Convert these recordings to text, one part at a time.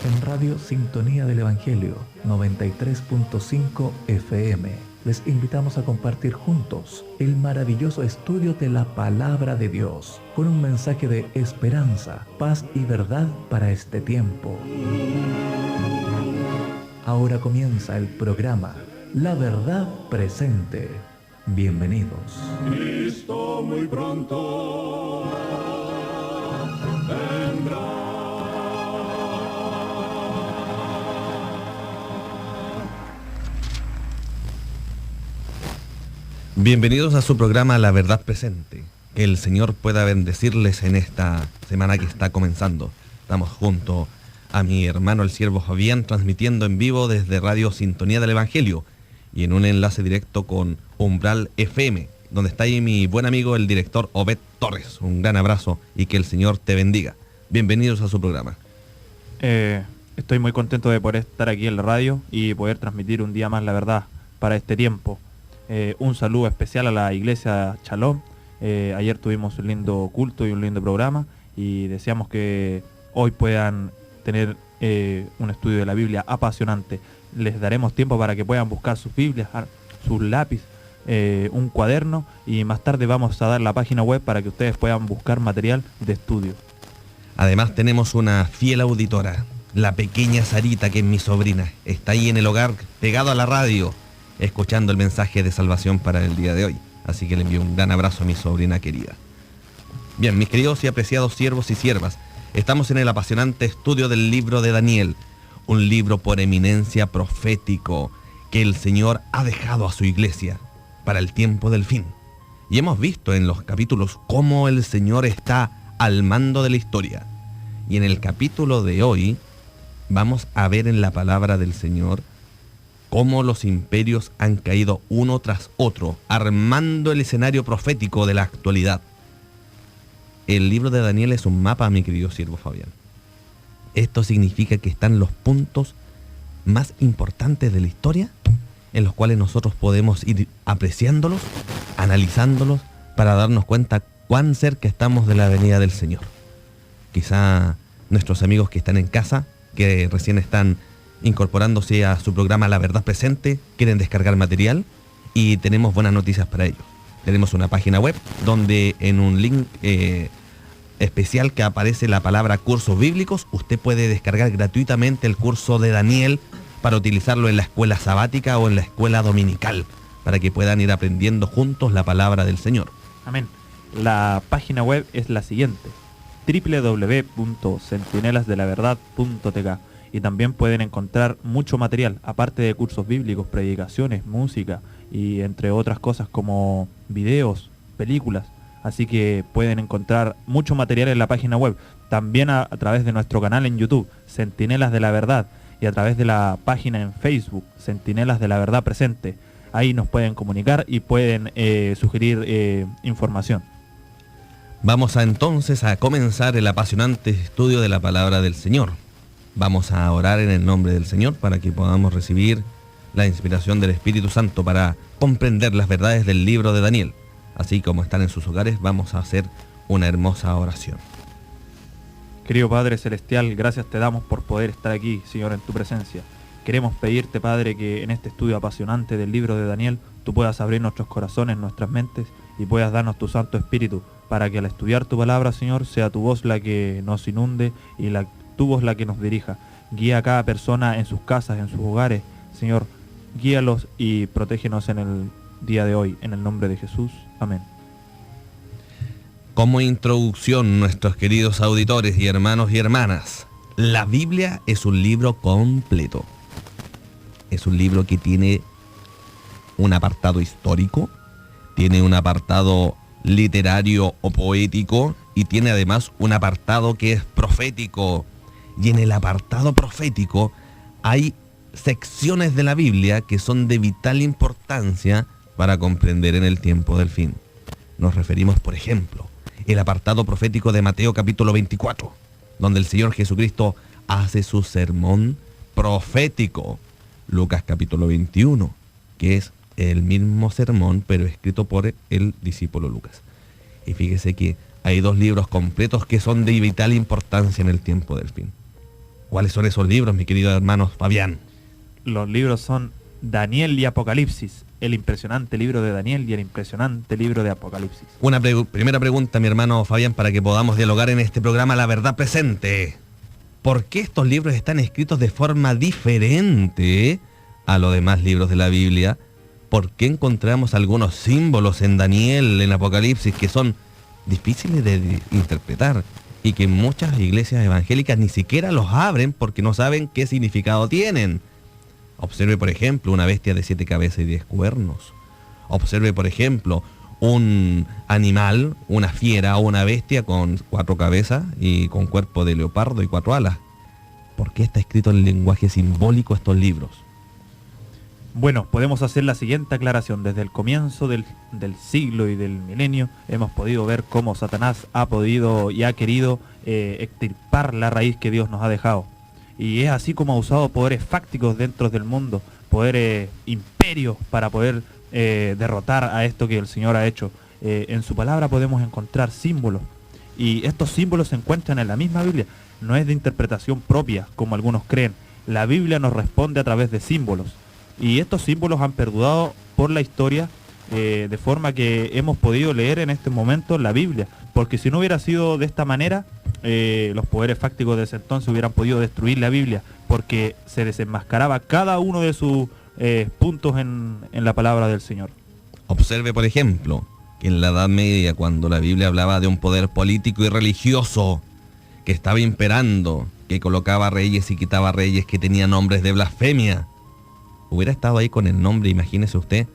en Radio Sintonía del Evangelio 93.5 FM. Les invitamos a compartir juntos el maravilloso estudio de la Palabra de Dios, con un mensaje de esperanza, paz y verdad para este tiempo. Ahora comienza el programa La Verdad Presente. Bienvenidos. Cristo muy pronto vendrá. Bienvenidos a su programa La Verdad Presente. Que el Señor pueda bendecirles en esta semana que está comenzando. Estamos junto a mi hermano el siervo Fabián, transmitiendo en vivo desde Radio Sintonía del Evangelio y en un enlace directo con Umbral FM, donde está ahí mi buen amigo el director Obed Torres. Un gran abrazo y que el Señor te bendiga. Bienvenidos a su programa. Estoy muy contento de poder estar aquí en la radio y poder transmitir un día más la verdad para este tiempo. Un saludo especial a la iglesia Shalom. Ayer tuvimos un lindo culto y un lindo programa y deseamos que hoy puedan tener un estudio de la Biblia apasionante. Les daremos tiempo para que puedan buscar sus Biblias, sus lápiz, un cuaderno, y más tarde vamos a dar la página web para que ustedes puedan buscar material de estudio. Además tenemos una fiel auditora, la pequeña Sarita, que es mi sobrina. Está ahí en el hogar, pegado a la radio, escuchando el mensaje de salvación para el día de hoy. Así que le envío un gran abrazo a mi sobrina querida. Bien, mis queridos y apreciados siervos y siervas, estamos en el apasionante estudio del libro de Daniel, un libro por eminencia profético que el Señor ha dejado a su iglesia para el tiempo del fin. Y hemos visto en los capítulos cómo el Señor está al mando de la historia. Y en el capítulo de hoy vamos a ver en la palabra del Señor cómo los imperios han caído uno tras otro, armando el escenario profético de la actualidad. El libro de Daniel es un mapa, mi querido siervo Fabián. Esto significa que están los puntos más importantes de la historia, en los cuales nosotros podemos ir apreciándolos, analizándolos, para darnos cuenta cuán cerca estamos de la venida del Señor. Quizá nuestros amigos que están en casa, que recién están incorporándose a su programa La Verdad Presente, quieren descargar material, y tenemos buenas noticias para ellos. Tenemos una página web donde en un link especial que aparece la palabra cursos bíblicos, usted puede descargar gratuitamente el curso de Daniel para utilizarlo en la escuela sabática o en la escuela dominical, para que puedan ir aprendiendo juntos la palabra del Señor. Amén. La página web es la siguiente: www.centinelasdelaverdad.tk, y también pueden encontrar mucho material, aparte de cursos bíblicos, predicaciones, música y entre otras cosas como videos, películas. Así que pueden encontrar mucho material en la página web, también a través de nuestro canal en YouTube, Centinelas de la Verdad, y a través de la página en Facebook, Centinelas de la Verdad Presente. Ahí nos pueden comunicar y pueden sugerir información. Vamos entonces a comenzar el apasionante estudio de la palabra del Señor. Vamos a orar en el nombre del Señor para que podamos recibir la inspiración del Espíritu Santo para comprender las verdades del libro de Daniel. Así como están en sus hogares, vamos a hacer una hermosa oración. Querido Padre Celestial, gracias te damos por poder estar aquí, Señor, en tu presencia. Queremos pedirte, Padre, que en este estudio apasionante del libro de Daniel, tú puedas abrir nuestros corazones, nuestras mentes, y puedas darnos tu Santo Espíritu, para que al estudiar tu palabra, Señor, sea tu voz la que nos inunde y tu voz la que nos dirija. Guía a cada persona en sus casas, en sus hogares, Señor, guíalos y protégenos en el día de hoy, en el nombre de Jesús. Amén. Como introducción, nuestros queridos auditores y hermanos y hermanas, la Biblia es un libro completo. Es un libro que tiene un apartado histórico, tiene un apartado literario o poético, y tiene además un apartado que es profético. Y en el apartado profético hay secciones de la Biblia que son de vital importancia para comprender en el tiempo del fin. Nos referimos, por ejemplo, el apartado profético de Mateo capítulo 24, donde el Señor Jesucristo hace su sermón profético. Lucas capítulo 21, que es el mismo sermón, pero escrito por el discípulo Lucas. Y fíjese que hay dos libros completos que son de vital importancia en el tiempo del fin. ¿Cuáles son esos libros, mi querido hermano Fabián? Los libros son Daniel y Apocalipsis, el impresionante libro de Daniel y el impresionante libro de Apocalipsis. Una primera pregunta, mi hermano Fabián, para que podamos dialogar en este programa La Verdad Presente. ¿Por qué estos libros están escritos de forma diferente a los demás libros de la Biblia? ¿Por qué encontramos algunos símbolos en Daniel, en Apocalipsis, que son difíciles de interpretar y que muchas iglesias evangélicas ni siquiera los abren porque no saben qué significado tienen? Observe, por ejemplo, una bestia de 7 cabezas y 10 cuernos. Observe, por ejemplo, un animal, una fiera o una bestia con 4 cabezas y con cuerpo de leopardo y 4 alas. ¿Por qué está escrito en lenguaje simbólico estos libros? Bueno, podemos hacer la siguiente aclaración. Desde el comienzo del siglo y del milenio hemos podido ver cómo Satanás ha podido y ha querido extirpar la raíz que Dios nos ha dejado. Y es así como ha usado poderes fácticos dentro del mundo, poderes imperios para poder derrotar a esto que el Señor ha hecho. En su palabra podemos encontrar símbolos, y estos símbolos se encuentran en la misma Biblia. No es de interpretación propia, como algunos creen. La Biblia nos responde a través de símbolos, y estos símbolos han perdurado por la historia, de forma que hemos podido leer en este momento la Biblia, porque si no hubiera sido de esta manera, los poderes fácticos de ese entonces hubieran podido destruir la Biblia, porque se desenmascaraba cada uno de sus puntos en la palabra del Señor. Observe, por ejemplo, que en la Edad Media, cuando la Biblia hablaba de un poder político y religioso que estaba imperando, que colocaba reyes y quitaba reyes, que tenía nombres de blasfemia, hubiera estado ahí con el nombre, imagínese usted,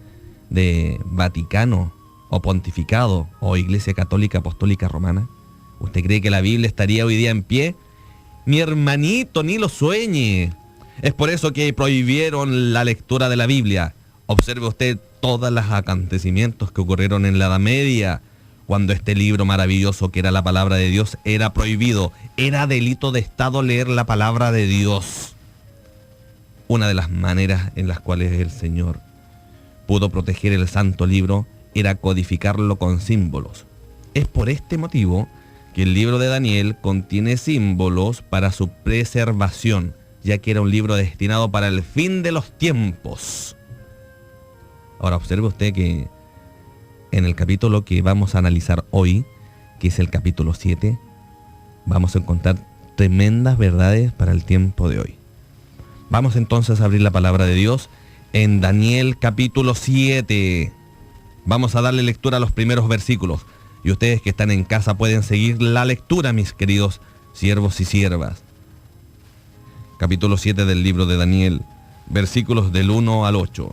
de Vaticano, o Pontificado, o Iglesia Católica Apostólica Romana. ¿Usted cree que la Biblia estaría hoy día en pie? Mi hermanito, ni lo sueñe. Es por eso que prohibieron la lectura de la Biblia. Observe usted todos los acontecimientos que ocurrieron en la Edad Media, cuando este libro maravilloso que era la palabra de Dios era prohibido. Era delito de Estado leer la palabra de Dios. Una de las maneras en las cuales el Señor pudo proteger el santo libro era codificarlo con símbolos. Es por este motivo que el libro de Daniel contiene símbolos para su preservación, ya que era un libro destinado para el fin de los tiempos. Ahora observe usted que en el capítulo que vamos a analizar hoy, que es el capítulo 7, vamos a encontrar tremendas verdades para el tiempo de hoy. Vamos entonces a abrir la palabra de Dios en Daniel capítulo 7. Vamos a darle lectura a los primeros versículos. Y ustedes que están en casa pueden seguir la lectura, mis queridos siervos y siervas. Capítulo 7 del libro de Daniel, versículos del 1 al 8.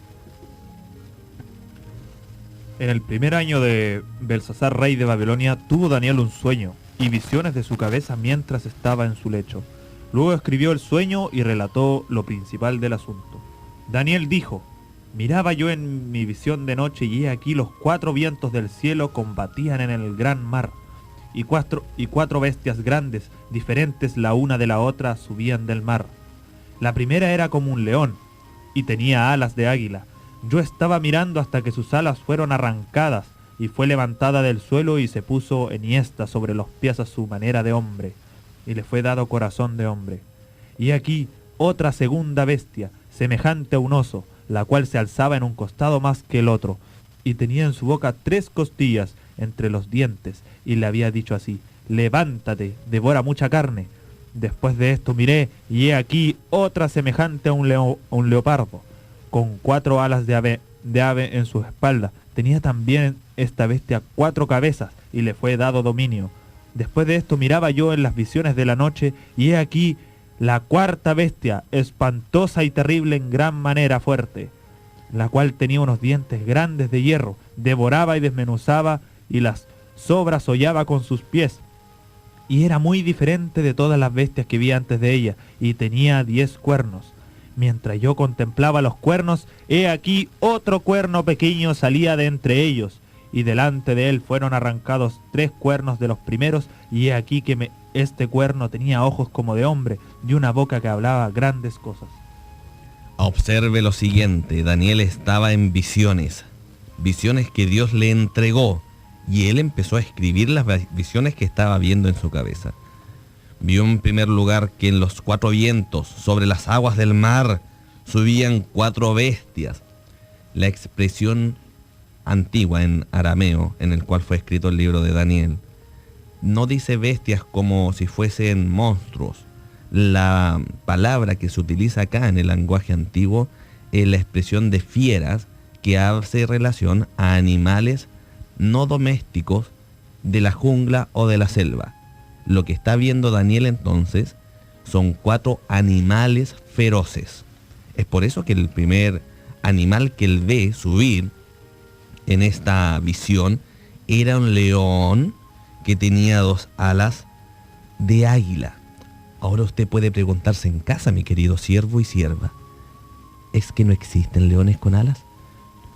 En el primer año de Belsasar, rey de Babilonia, tuvo Daniel un sueño y visiones de su cabeza mientras estaba en su lecho. Luego escribió el sueño y relató lo principal del asunto. Daniel dijo: miraba yo en mi visión de noche, y he aquí los 4 vientos del cielo combatían en el gran mar, y cuatro bestias grandes, diferentes la una de la otra, subían del mar. La primera era como un león, y tenía alas de águila. Yo estaba mirando hasta que sus alas fueron arrancadas, y fue levantada del suelo y se puso enhiesta sobre los pies a su manera de hombre, y le fue dado corazón de hombre. Y aquí otra segunda bestia, semejante a un oso, la cual se alzaba en un costado más que el otro, y tenía en su boca 3 costillas entre los dientes, y le había dicho así: levántate, devora mucha carne. Después de esto miré, y he aquí otra semejante a un leopardo, con 4 alas de ave en su espalda. Tenía también esta bestia 4 cabezas, y le fue dado dominio. Después de esto miraba yo en las visiones de la noche, y he aquí la 4ª bestia, espantosa y terrible en gran manera fuerte, la cual tenía unos dientes grandes de hierro, devoraba y desmenuzaba, y las sobras hollaba con sus pies, y era muy diferente de todas las bestias que vi antes de ella, y tenía 10 cuernos. Mientras yo contemplaba los cuernos, he aquí otro cuerno pequeño salía de entre ellos, y delante de él fueron arrancados 3 cuernos de los primeros, y he aquí que este cuerno tenía ojos como de hombre, y una boca que hablaba grandes cosas. Observe lo siguiente: Daniel estaba en visiones que Dios le entregó, y él empezó a escribir las visiones que estaba viendo en su cabeza. Vio en primer lugar que en los 4 vientos, sobre las aguas del mar, subían 4 bestias. La expresión antigua en arameo, en el cual fue escrito el libro de Daniel, no dice bestias como si fuesen monstruos. La palabra que se utiliza acá en el lenguaje antiguo es la expresión de fieras, que hace relación a animales no domésticos de la jungla o de la selva. Lo que está viendo Daniel entonces son 4 animales feroces. Es por eso que el primer animal que él ve subir en esta visión era un león que tenía 2 alas de águila. Ahora usted puede preguntarse en casa, mi querido siervo y sierva, ¿es que no existen leones con alas?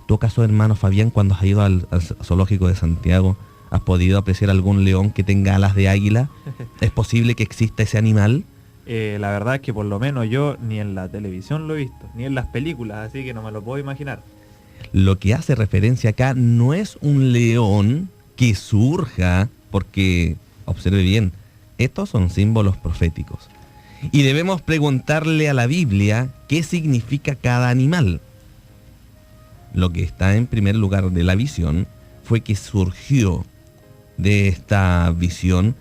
¿Tú acaso, hermano Fabián, cuando has ido al zoológico de Santiago, has podido apreciar algún león que tenga alas de águila? ¿Es posible que exista ese animal? La verdad es que por lo menos yo ni en la televisión lo he visto, ni en las películas, así que no me lo puedo imaginar. Lo que hace referencia acá no es un león que surja, porque, observe bien, estos son símbolos proféticos. Y debemos preguntarle a la Biblia qué significa cada animal. Lo que está en primer lugar de la visión fue que surgió de esta visión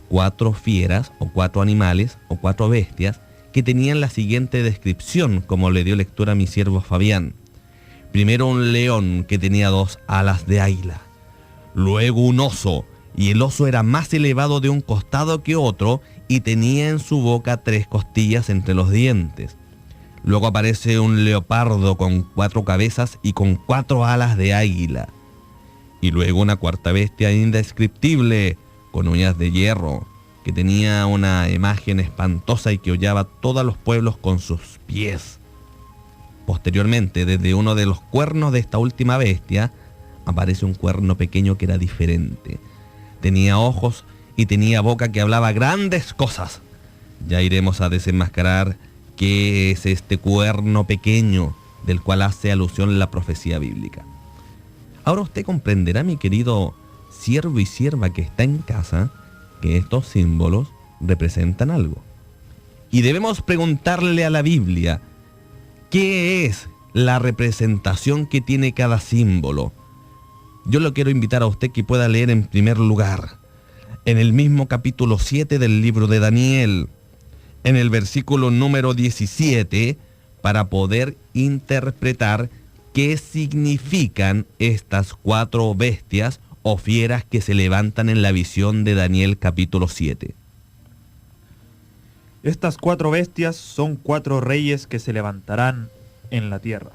4 fieras o 4 animales o 4 bestias que tenían la siguiente descripción, como le dio lectura a mi siervo Fabián. Primero un león que tenía 2 alas de águila, luego un oso, y el oso era más elevado de un costado que otro y tenía en su boca 3 costillas entre los dientes. Luego aparece un leopardo con 4 cabezas y con 4 alas de águila. Y luego una cuarta bestia indescriptible, con uñas de hierro, que tenía una imagen espantosa y que hollaba todos los pueblos con sus pies. Posteriormente, desde uno de los cuernos de esta última bestia, aparece un cuerno pequeño que era diferente. Tenía ojos y tenía boca que hablaba grandes cosas. Ya iremos a desenmascarar qué es este cuerno pequeño del cual hace alusión la profecía bíblica. Ahora usted comprenderá, mi querido siervo y sierva que está en casa, que estos símbolos representan algo. Y debemos preguntarle a la Biblia, ¿qué es la representación que tiene cada símbolo? Yo lo quiero invitar a usted que pueda leer en primer lugar, en el mismo capítulo 7 del libro de Daniel, en el versículo número 17, para poder interpretar qué significan estas 4 bestias o fieras que se levantan en la visión de Daniel capítulo 7. Estas 4 bestias son 4 reyes que se levantarán en la tierra.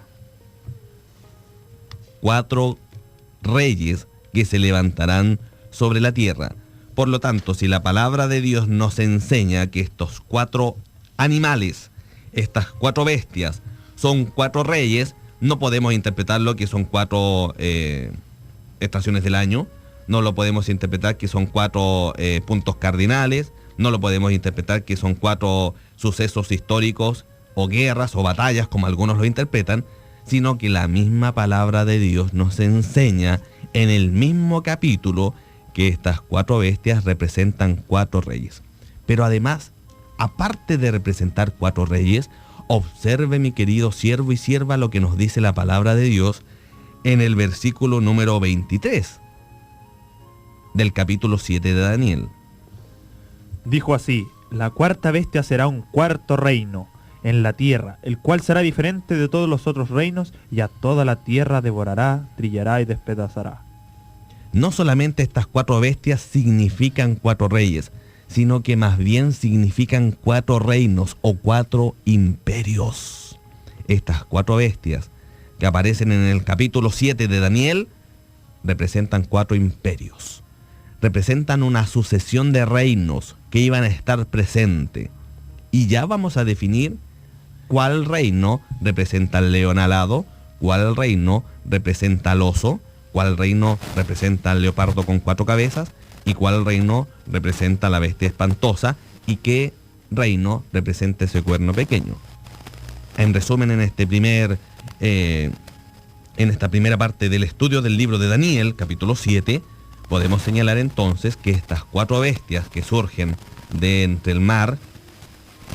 4 reyes que se levantarán sobre la tierra. Por lo tanto, si la palabra de Dios nos enseña que estos 4 animales, estas 4 bestias, son 4 reyes, no podemos interpretarlo que son 4 estaciones del año, no lo podemos interpretar que son 4 puntos cardinales, no lo podemos interpretar que son 4 sucesos históricos o guerras o batallas como algunos lo interpretan, sino que la misma palabra de Dios nos enseña en el mismo capítulo que estas 4 bestias representan 4 reyes. Pero además, aparte de representar 4 reyes, observe, mi querido siervo y sierva, lo que nos dice la palabra de Dios en el versículo número 23 del capítulo 7 de Daniel. Dijo así: la cuarta bestia será un cuarto reino en la tierra, el cual será diferente de todos los otros reinos, y a toda la tierra devorará, trillará y despedazará. No solamente estas 4 bestias significan 4 reyes, sino que más bien significan 4 reinos o 4 imperios. Estas 4 bestias que aparecen en el capítulo 7 de Daniel representan 4 imperios. Representan una sucesión de reinos que iban a estar presentes. Y ya vamos a definir cuál reino representa al león alado, cuál reino representa al oso, cuál reino representa al leopardo con 4 cabezas, y cuál reino representa a la bestia espantosa, y qué reino representa ese cuerno pequeño. En resumen, en esta primera parte del estudio del libro de Daniel, capítulo 7, podemos señalar entonces que estas 4 bestias que surgen de entre el mar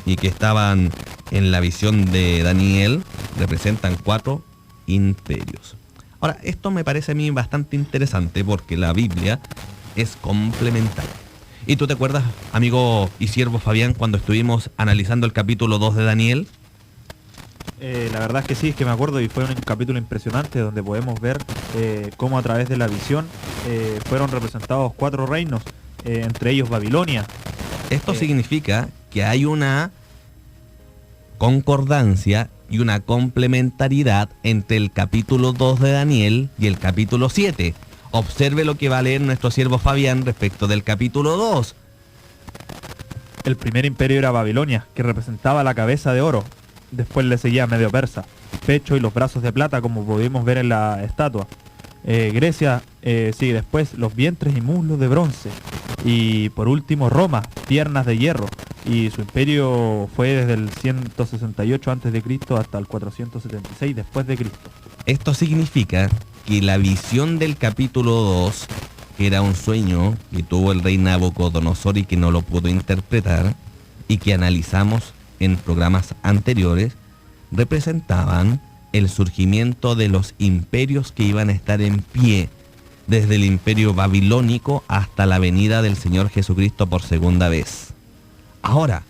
y que estaban en la visión de Daniel representan 4 imperios. Ahora, esto me parece a mí bastante interesante porque la Biblia es complementaria. ¿Y tú te acuerdas, amigo y siervo Fabián, cuando estuvimos analizando el capítulo 2 de Daniel? La verdad es que sí, es que me acuerdo, y fue un capítulo impresionante donde podemos ver cómo a través de la visión fueron representados 4 reinos, entre ellos Babilonia. Esto significa que hay una concordancia y una complementariedad entre el capítulo 2 de Daniel y el capítulo 7. Observe lo que va a leer nuestro siervo Fabián respecto del capítulo 2. El primer imperio era Babilonia, que representaba la cabeza de oro. Después le seguía Medio Persa, pecho y los brazos de plata, como pudimos ver en la estatua. Grecia sigue después, los vientres y muslos de bronce. Y por último Roma, piernas de hierro. Y su imperio fue desde el 168 a.C. hasta el 476 después de Cristo. Esto significa que la visión del capítulo 2, que era un sueño que tuvo el rey Nabucodonosor y que no lo pudo interpretar, y que analizamos en programas anteriores, representaban el surgimiento de los imperios que iban a estar en pie, desde el imperio babilónico hasta la venida del Señor Jesucristo por segunda vez. Ahora,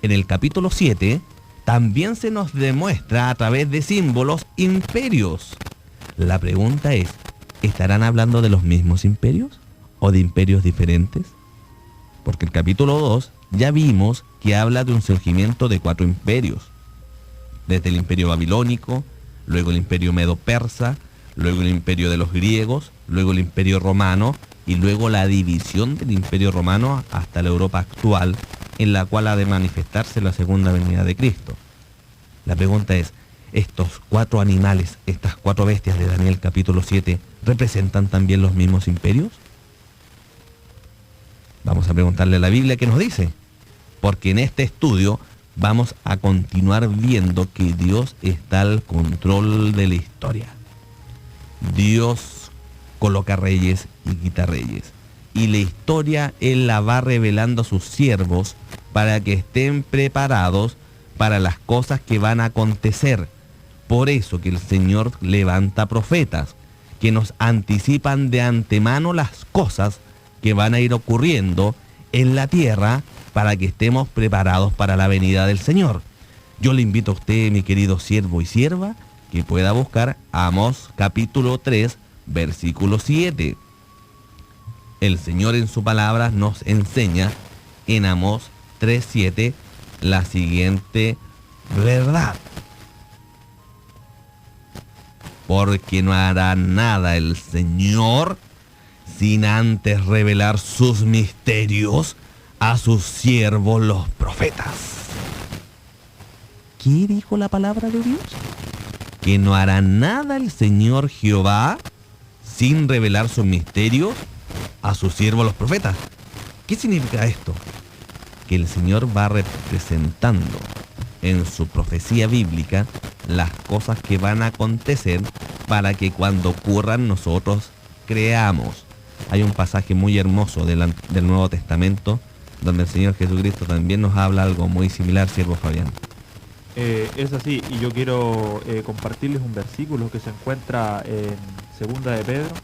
en el capítulo 7, también se nos demuestra a través de símbolos imperios. La pregunta es, ¿estarán hablando de los mismos imperios o de imperios diferentes? Porque el capítulo 2 ya vimos que habla de un surgimiento de 4 imperios. Desde el imperio babilónico, luego el imperio medo-persa, luego el imperio de los griegos, luego el imperio romano y luego la división del imperio romano hasta la Europa actual, en la cual ha de manifestarse la segunda venida de Cristo. La pregunta es, ¿estos 4 animales, estas 4 bestias de Daniel capítulo 7, representan también los mismos imperios? Vamos a preguntarle a la Biblia qué nos dice, porque en este estudio vamos a continuar viendo que Dios está al control de la historia. Dios coloca reyes y quita reyes. Y la historia Él la va revelando a sus siervos para que estén preparados para las cosas que van a acontecer. Por eso que el Señor levanta profetas que nos anticipan de antemano las cosas que van a ir ocurriendo en la tierra para que estemos preparados para la venida del Señor. Yo le invito a usted, mi querido siervo y sierva, que pueda buscar Amós capítulo 3, versículo 7. El Señor en su palabra nos enseña en Amós 3:7 la siguiente verdad. Porque no hará nada el Señor sin antes revelar sus misterios a sus siervos los profetas. ¿Qué dijo la palabra de Dios? Que no hará nada el Señor Jehová sin revelar sus misterios a sus siervos los profetas. ¿Qué significa esto? Que el Señor va representando en su profecía bíblica las cosas que van a acontecer para que cuando ocurran nosotros creamos. Hay un pasaje muy hermoso del Nuevo Testamento donde el Señor Jesucristo también nos habla algo muy similar, siervo Fabián. Es así, y yo quiero compartirles un versículo que se encuentra en Segunda de Pedro,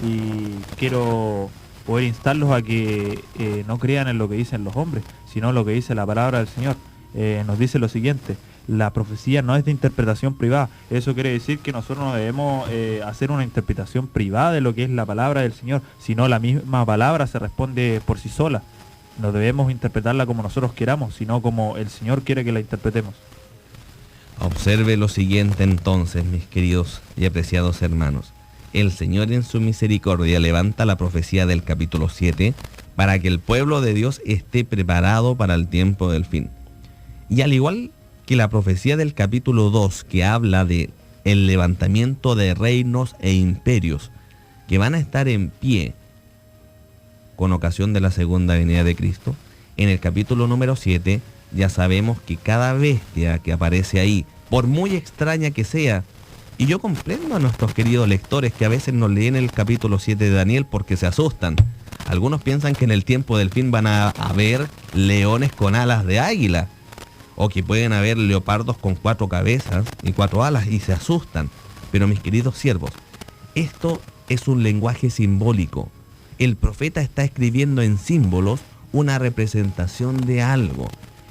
y quiero poder instarlos a que no crean en lo que dicen los hombres, sino lo que dice la palabra del Señor. Nos dice lo siguiente: la profecía no es de interpretación privada. Eso quiere decir que nosotros no debemos hacer una interpretación privada de lo que es la palabra del Señor, sino la misma palabra se responde por sí sola. No debemos interpretarla como nosotros queramos, sino como el Señor quiere que la interpretemos. Observe lo siguiente entonces, mis queridos y apreciados hermanos. El Señor en su misericordia levanta la profecía del capítulo 7 para que el pueblo de Dios esté preparado para el tiempo del fin. Y al igual que la profecía del capítulo 2, que habla de el levantamiento de reinos e imperios que van a estar en pie con ocasión de la segunda venida de Cristo, en el capítulo número 7 ya sabemos que cada bestia que aparece ahí, por muy extraña que sea, y yo comprendo a nuestros queridos lectores que a veces no leen el capítulo 7 de Daniel porque se asustan. Algunos piensan que en el tiempo del fin van a haber leones con alas de águila, o que pueden haber leopardos con 4 cabezas y 4 alas y se asustan. Pero mis queridos siervos, esto es un lenguaje simbólico. El profeta está escribiendo en símbolos una representación de algo.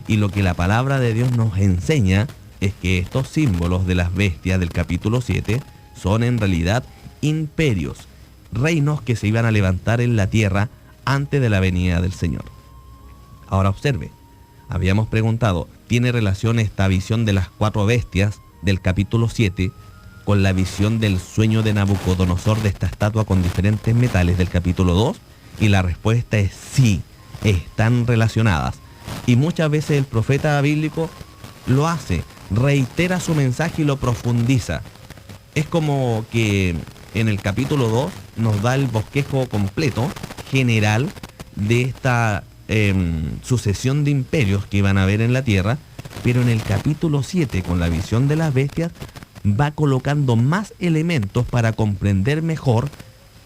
Y lo que la palabra de Dios nos enseña es que estos símbolos de las bestias del capítulo 7 son en realidad imperios, reinos que se iban a levantar en la tierra antes de la venida del Señor. Ahora observe, habíamos preguntado, ¿tiene relación esta visión de las 4 bestias del capítulo 7 con la visión del sueño de Nabucodonosor de esta estatua con diferentes metales del capítulo 2? Y la respuesta es sí, están relacionadas. Y muchas veces el profeta bíblico lo hace, reitera su mensaje y lo profundiza. Es como que en el capítulo 2 nos da el bosquejo completo, general, de esta sucesión de imperios que iban a haber en la tierra, pero en el capítulo 7, con la visión de las bestias, va colocando más elementos para comprender mejor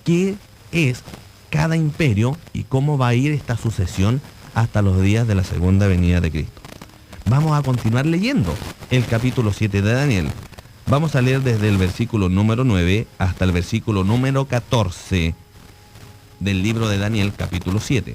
qué es cada imperio y cómo va a ir esta sucesión hasta los días de la segunda venida de Cristo. Vamos a continuar leyendo el capítulo 7 de Daniel. Vamos a leer desde el versículo número 9 hasta el versículo número 14 del libro de Daniel, capítulo 7.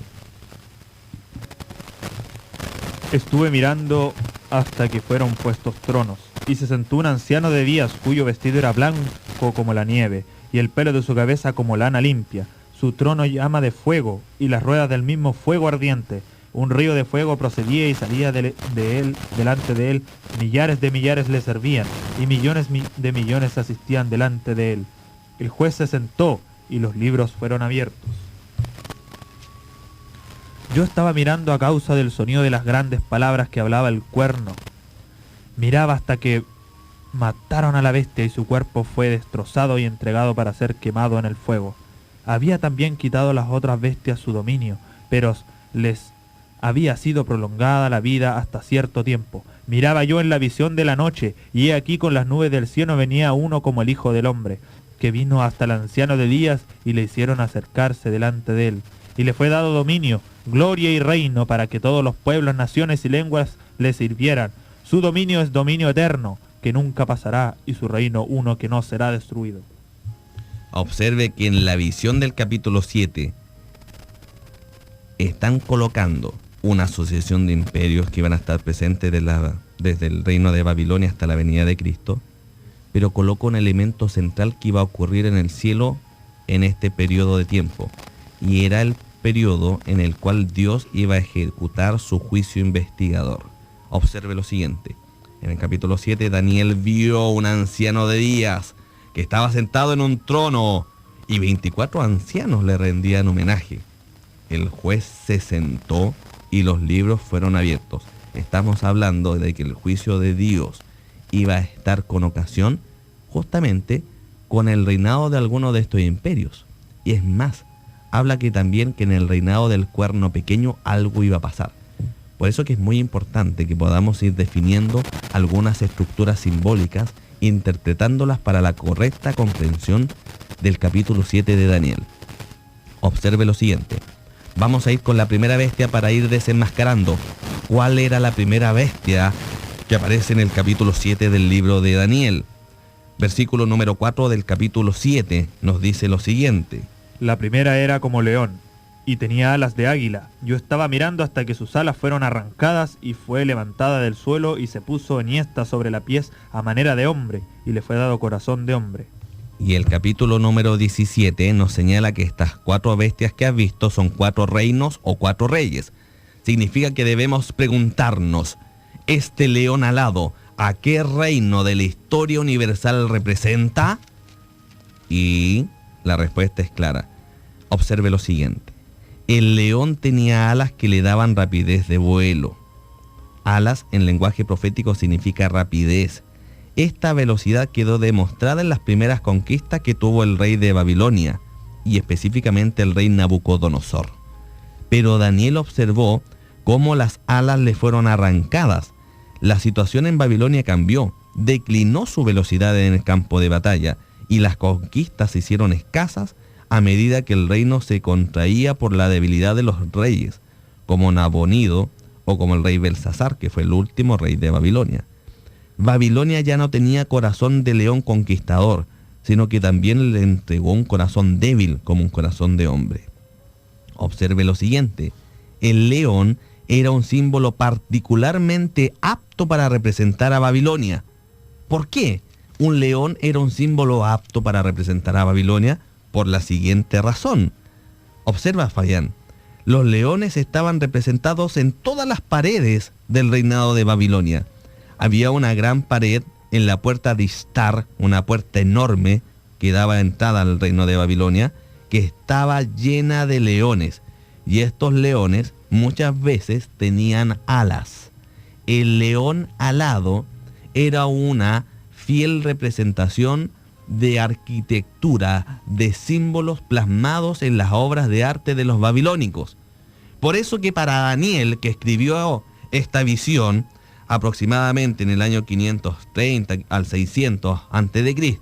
Estuve mirando hasta que fueron puestos tronos, y se sentó un anciano de días cuyo vestido era blanco como la nieve, y el pelo de su cabeza como lana limpia. Su trono llama de fuego, y las ruedas del mismo fuego ardiente. Un río de fuego procedía y salía de él, delante de él. Millares de millares le servían, y millones de millones asistían delante de él. El juez se sentó, y los libros fueron abiertos. Yo estaba mirando a causa del sonido de las grandes palabras que hablaba el cuerno. Miraba hasta que mataron a la bestia y su cuerpo fue destrozado y entregado para ser quemado en el fuego. Había también quitado a las otras bestias su dominio, pero les había sido prolongada la vida hasta cierto tiempo. Miraba yo en la visión de la noche, y he aquí con las nubes del cielo venía uno como el Hijo del Hombre, que vino hasta el anciano de días y le hicieron acercarse delante de él. Y le fue dado dominio, gloria y reino para que todos los pueblos, naciones y lenguas le sirvieran. Su dominio es dominio eterno, que nunca pasará, y su reino uno que no será destruido. Observe que en la visión del capítulo 7 están colocando una sucesión de imperios que iban a estar presentes desde el reino de Babilonia hasta la venida de Cristo, pero coloca un elemento central que iba a ocurrir en el cielo en este periodo de tiempo, y era el periodo en el cual Dios iba a ejecutar su juicio investigador. Observe lo siguiente. En el capítulo 7, Daniel vio un anciano de días que estaba sentado en un trono, y 24 ancianos le rendían homenaje. El juez se sentó y los libros fueron abiertos. Estamos hablando de que el juicio de Dios iba a estar con ocasión justamente con el reinado de alguno de estos imperios. Y es más, habla que también que en el reinado del cuerno pequeño algo iba a pasar. Por eso que es muy importante que podamos ir definiendo algunas estructuras simbólicas, interpretándolas para la correcta comprensión del capítulo 7 de Daniel. Observe lo siguiente. Vamos a ir con la primera bestia para ir desenmascarando. ¿Cuál era la primera bestia que aparece en el capítulo 7 del libro de Daniel? Versículo número 4 del capítulo 7 nos dice lo siguiente. La primera era como león, y tenía alas de águila. Yo estaba mirando hasta que sus alas fueron arrancadas, y fue levantada del suelo, y se puso enhiesta sobre la pies a manera de hombre, y le fue dado corazón de hombre. Y el capítulo número 17 nos señala que estas 4 bestias que has visto son 4 reinos o 4 reyes. Significa que debemos preguntarnos, ¿este león alado a qué reino de la historia universal representa? Y la respuesta es clara. Observe lo siguiente. El león tenía alas que le daban rapidez de vuelo. Alas en lenguaje profético significa rapidez. Esta velocidad quedó demostrada en las primeras conquistas que tuvo el rey de Babilonia, y específicamente el rey Nabucodonosor. Pero Daniel observó cómo las alas le fueron arrancadas. La situación en Babilonia cambió, declinó su velocidad en el campo de batalla, y las conquistas se hicieron escasas a medida que el reino se contraía por la debilidad de los reyes, como Nabonido o como el rey Belsasar, que fue el último rey de Babilonia. Babilonia ya no tenía corazón de león conquistador, sino que también le entregó un corazón débil como un corazón de hombre. Observe lo siguiente: el león era un símbolo particularmente apto para representar a Babilonia. ¿Por qué un león era un símbolo apto para representar a Babilonia? Por la siguiente razón. Observa, Fabián, los leones estaban representados en todas las paredes del reinado de Babilonia. Había una gran pared en la puerta de Istar, una puerta enorme que daba entrada al reino de Babilonia, que estaba llena de leones. Y estos leones muchas veces tenían alas. El león alado era una fiel representación de arquitectura, de símbolos plasmados en las obras de arte de los babilónicos. Por eso que para Daniel, que escribió esta visión aproximadamente en el año 530 al 600 a.C.,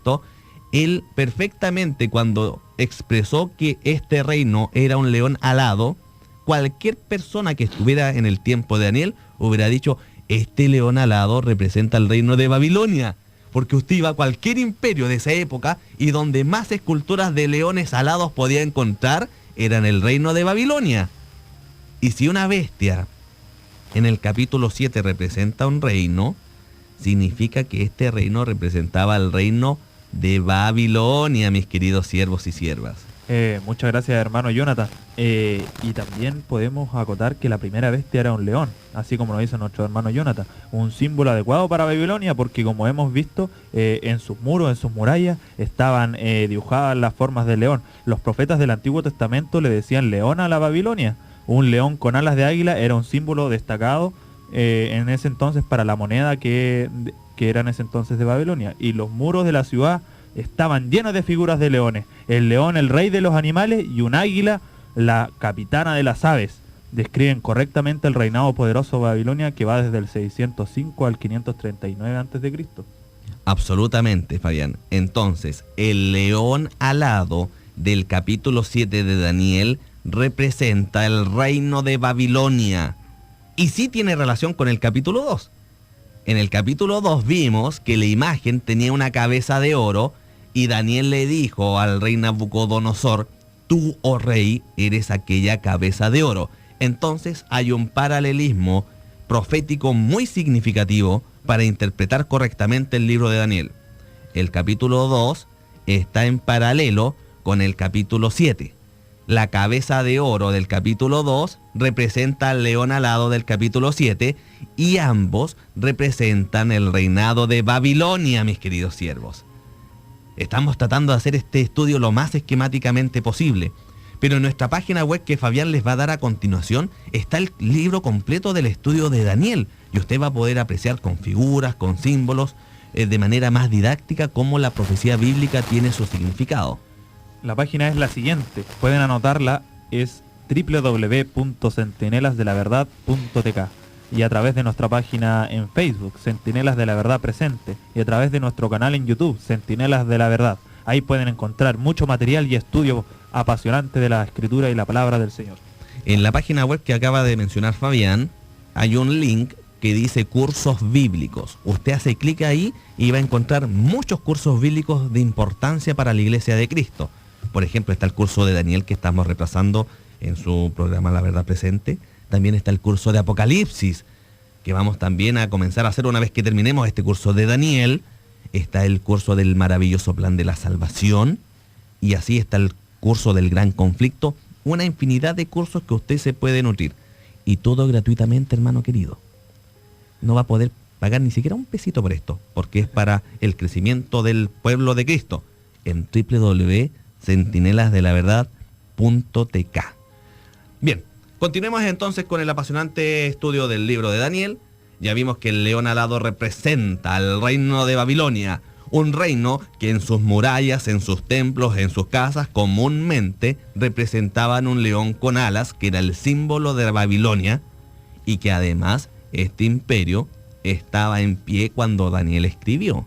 él perfectamente, cuando expresó que este reino era un león alado, cualquier persona que estuviera en el tiempo de Daniel hubiera dicho: este león alado representa el reino de Babilonia. Porque usted iba a cualquier imperio de esa época y donde más esculturas de leones alados podía encontrar era en el reino de Babilonia. Y si una bestia en el capítulo 7 representa un reino, significa que este reino representaba el reino de Babilonia, mis queridos siervos y siervas. Muchas gracias, hermano Jonathan. Y también podemos acotar que la primera bestia era un león, así como lo dice nuestro hermano Jonathan. Un símbolo adecuado para Babilonia, porque como hemos visto, en sus muros, en sus murallas, estaban dibujadas las formas de león. Los profetas del Antiguo Testamento le decían león a la Babilonia. Un león con alas de águila era un símbolo destacado en ese entonces para la moneda que era en ese entonces de Babilonia. Y los muros de la ciudad estaban llenos de figuras de leones. El león, el rey de los animales, y un águila, la capitana de las aves. Describen correctamente el reinado poderoso de Babilonia, que va desde el 605 al 539 a.C. Absolutamente, Fabián. Entonces, el león alado del capítulo 7 de Daniel representa el reino de Babilonia. Y sí tiene relación con el capítulo 2. En el capítulo 2 vimos que la imagen tenía una cabeza de oro y Daniel le dijo al rey Nabucodonosor: tú, oh rey, eres aquella cabeza de oro. Entonces hay un paralelismo profético muy significativo para interpretar correctamente el libro de Daniel. El capítulo 2 está en paralelo con el capítulo 7. La cabeza de oro del capítulo 2 representa al león alado del capítulo 7 y ambos representan el reinado de Babilonia, mis queridos siervos. Estamos tratando de hacer este estudio lo más esquemáticamente posible, pero en nuestra página web que Fabián les va a dar a continuación está el libro completo del estudio de Daniel y usted va a poder apreciar con figuras, con símbolos, de manera más didáctica cómo la profecía bíblica tiene su significado. La página es la siguiente, pueden anotarla, es www.centinelasdelaverdad.tk, y a través de nuestra página en Facebook, Centinelas de la Verdad Presente, y a través de nuestro canal en YouTube, Centinelas de la Verdad. Ahí pueden encontrar mucho material y estudio apasionante de la Escritura y la Palabra del Señor. En la página web que acaba de mencionar Fabián, hay un link que dice cursos bíblicos. Usted hace clic ahí y va a encontrar muchos cursos bíblicos de importancia para la Iglesia de Cristo. Por ejemplo, está el curso de Daniel que estamos repasando en su programa La Verdad Presente. También está el curso de Apocalipsis, que vamos también a comenzar a hacer una vez que terminemos este curso de Daniel. Está el curso del maravilloso plan de la salvación. Y así está el curso del gran conflicto. Una infinidad de cursos que usted se puede nutrir. Y todo gratuitamente, hermano querido. No va a poder pagar ni siquiera un pesito por esto, porque es para el crecimiento del pueblo de Cristo. En www.centinelasdelaverdad.tk. Bien, continuemos entonces con el apasionante estudio del libro de Daniel. Ya vimos que el león alado representa al reino de Babilonia, un reino que en sus murallas, en sus templos, en sus casas, comúnmente representaban un león con alas, que era el símbolo de Babilonia, y que además este imperio estaba en pie cuando Daniel escribió.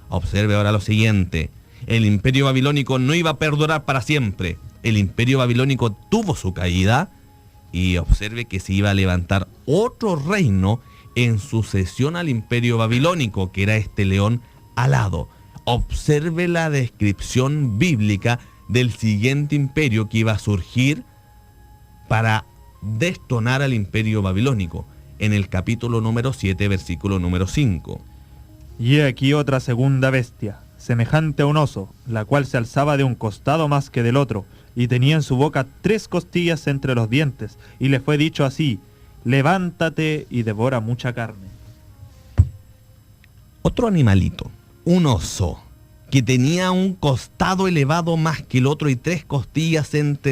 Observe ahora lo siguiente. El imperio babilónico no iba a perdurar para siempre. El imperio babilónico tuvo su caída y observe que se iba a levantar otro reino en sucesión al imperio babilónico, que era este león alado. Observe la descripción bíblica del siguiente imperio que iba a surgir para destonar al imperio babilónico, en el capítulo número 7, versículo número 5. Y he aquí otra segunda bestia, semejante a un oso, la cual se alzaba de un costado más que del otro, y tenía en su boca 3 costillas entre los dientes, y le fue dicho así: levántate y devora mucha carne. Otro animalito, un oso, que tenía un costado elevado más que el otro y 3 costillas entre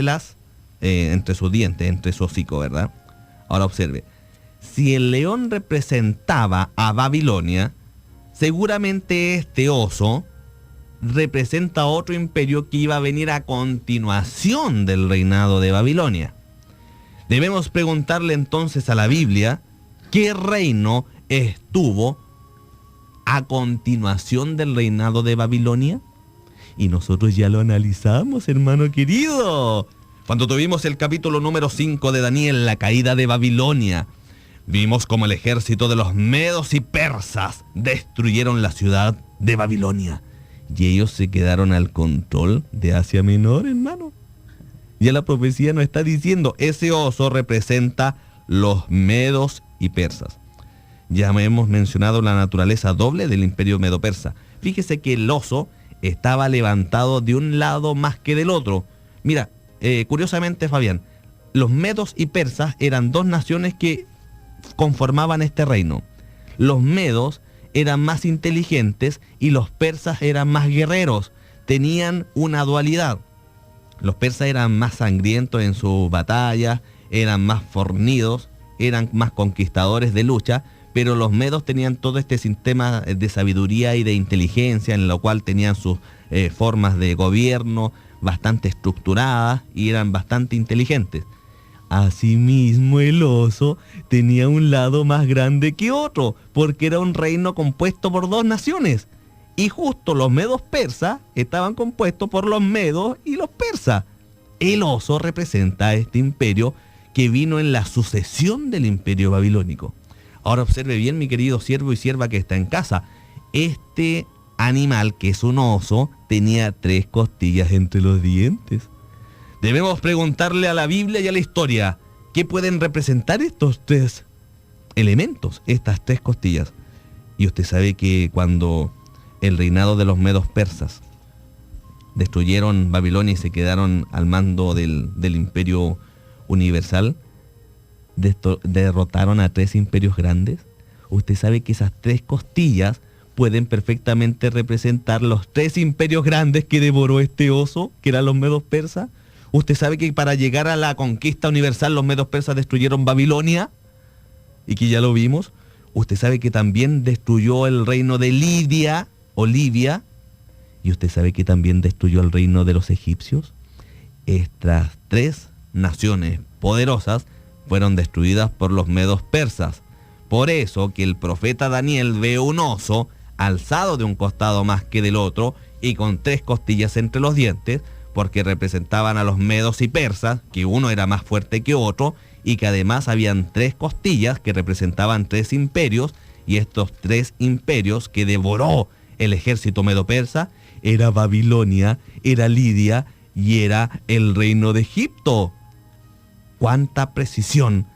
sus dientes, entre su hocico, ¿verdad? Ahora observe, si el león representaba a Babilonia, seguramente este oso representa otro imperio que iba a venir a continuación del reinado de Babilonia. Debemos preguntarle entonces a la Biblia, ¿qué reino estuvo a continuación del reinado de Babilonia? Y nosotros ya lo analizamos, hermano querido. Cuando tuvimos el capítulo número 5 de Daniel, la caída de Babilonia, vimos como el ejército de los medos y persas destruyeron la ciudad de Babilonia. Y ellos se quedaron al control de Asia Menor, hermano. Ya la profecía nos está diciendo, ese oso representa los medos y persas. Ya hemos mencionado la naturaleza doble del imperio medo-persa. Fíjese que el oso estaba levantado de un lado más que del otro. Mira, curiosamente, Fabián, los medos y persas eran 2 naciones que conformaban este reino. Los medos eran más inteligentes y los persas eran más guerreros. Tenían una dualidad. Los persas eran más sangrientos en sus batallas, eran más fornidos, eran más conquistadores de lucha, pero los medos tenían todo este sistema de sabiduría y de inteligencia, en lo cual tenían sus formas de gobierno bastante estructuradas y eran bastante inteligentes. Asimismo, el oso tenía un lado más grande que otro, porque era un reino compuesto por 2 naciones. Y justo los medos persas estaban compuestos por los medos y los persas. El oso representa a este imperio que vino en la sucesión del imperio babilónico. Ahora observe bien, mi querido siervo y sierva que está en casa. Este animal, que es un oso, tenía 3 costillas entre los dientes. Debemos preguntarle a la Biblia y a la historia, ¿qué pueden representar estos 3 elementos, estas 3 costillas? Y usted sabe que cuando el reinado de los medos persas destruyeron Babilonia y se quedaron al mando del imperio universal, derrotaron a 3 imperios grandes. Usted sabe que esas 3 costillas pueden perfectamente representar los 3 imperios grandes que devoró este oso, que eran los medos persas. Usted sabe que para llegar a la conquista universal los medos persas destruyeron Babilonia, y que ya lo vimos. Usted sabe que también destruyó el reino de Lidia o Libia, y usted sabe que también destruyó el reino de los egipcios. Estas 3 naciones poderosas fueron destruidas por los medos persas. Por eso que el profeta Daniel ve un oso alzado de un costado más que del otro y con 3 costillas entre los dientes, porque representaban a los medos y persas, que uno era más fuerte que otro, y que además habían 3 costillas que representaban 3 imperios, y estos 3 imperios que devoró el ejército medo-persa era Babilonia, era Lidia y era el reino de Egipto. ¿Cuánta precisión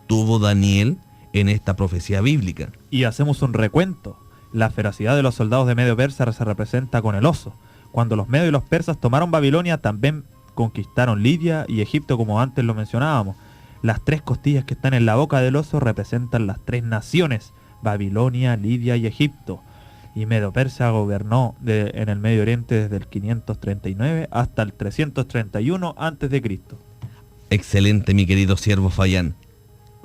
tuvo Daniel en esta profecía bíblica? Y hacemos un recuento. La ferocidad de los soldados de Medio Persa se representa con el oso. Cuando los medios y los persas tomaron Babilonia, también conquistaron Lidia y Egipto, como antes lo mencionábamos. Las 3 costillas que están en la boca del oso representan las 3 naciones: Babilonia, Lidia y Egipto. Y Medio Persa gobernó en el Medio Oriente desde el 539 hasta el 331 a.C. Excelente, mi querido siervo Fayán.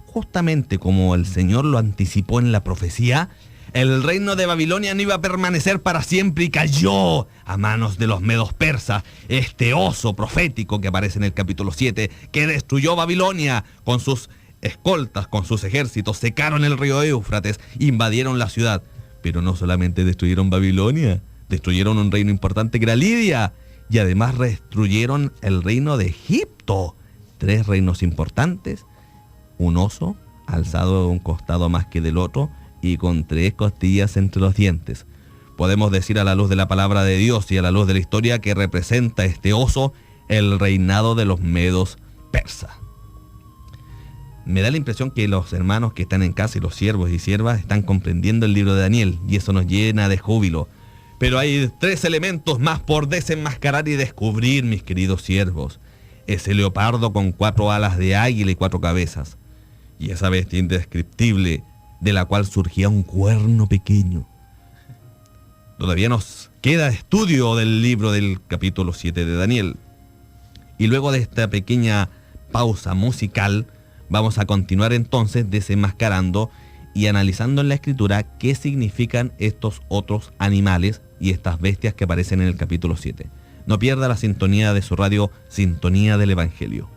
Justamente como el Señor lo anticipó en la profecía, el reino de Babilonia no iba a permanecer para siempre y cayó a manos de los medos persas. Este oso profético que aparece en el capítulo 7, que destruyó Babilonia con sus escoltas, con sus ejércitos, secaron el río Éufrates, invadieron la ciudad. Pero no solamente destruyeron Babilonia, destruyeron un reino importante que era Lidia, y además destruyeron el reino de Egipto. 3 reinos importantes, un oso alzado de un costado más que del otro y con 3 costillas entre los dientes. Podemos decir a la luz de la palabra de Dios y a la luz de la historia que representa este oso el reinado de los medos persas. Me da la impresión que los hermanos que están en casa y los siervos y siervas están comprendiendo el libro de Daniel, y eso nos llena de júbilo. Pero hay 3 elementos más por desenmascarar y descubrir, mis queridos siervos. Ese leopardo con 4 alas de águila y 4 cabezas, y esa bestia indescriptible de la cual surgía un cuerno pequeño. Todavía nos queda estudio del libro del capítulo 7 de Daniel. Y luego de esta pequeña pausa musical, vamos a continuar entonces desenmascarando y analizando en la escritura qué significan estos otros animales y estas bestias que aparecen en el capítulo 7. No pierda la sintonía de su radio, Sintonía del Evangelio.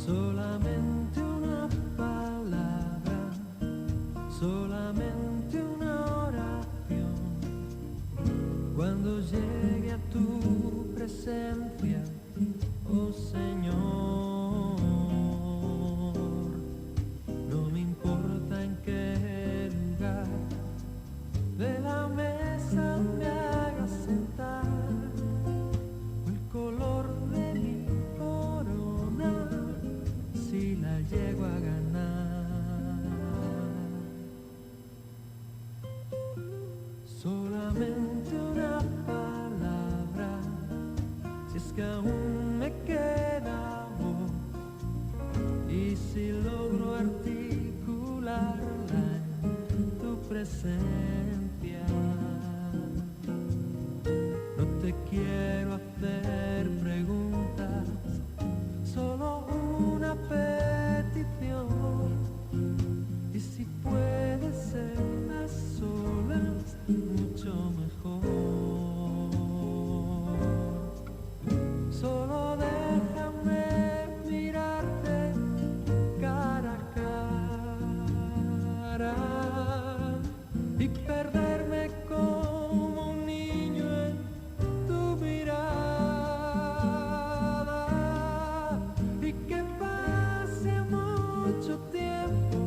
Solamente una palabra, solamente una oración. Cuando llegue a tu presencia, oh Señor, no me importa en qué lugar de la mesa me hagas sentar, o el color de mi corona, si la llego a ganar. Solamente una palabra, si es que aún me queda voz, y si logro articularla en tu presencia. No te quiero hacer preguntas, solo una petición, y si puede ser a solas, mucho mejor. Solo déjame mirarte cara a cara y perderme como un niño en tu mirada, y que pase mucho tiempo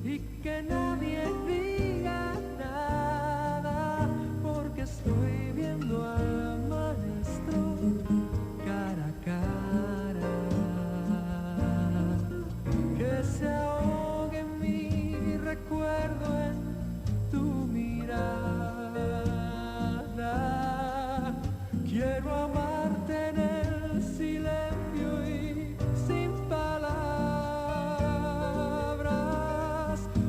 y que nadie diga nada, porque estoy viendo al maestro cara a cara. Que se ahogue mi recuerdo en tu mirada. Quiero amarte en el silencio y sin palabras,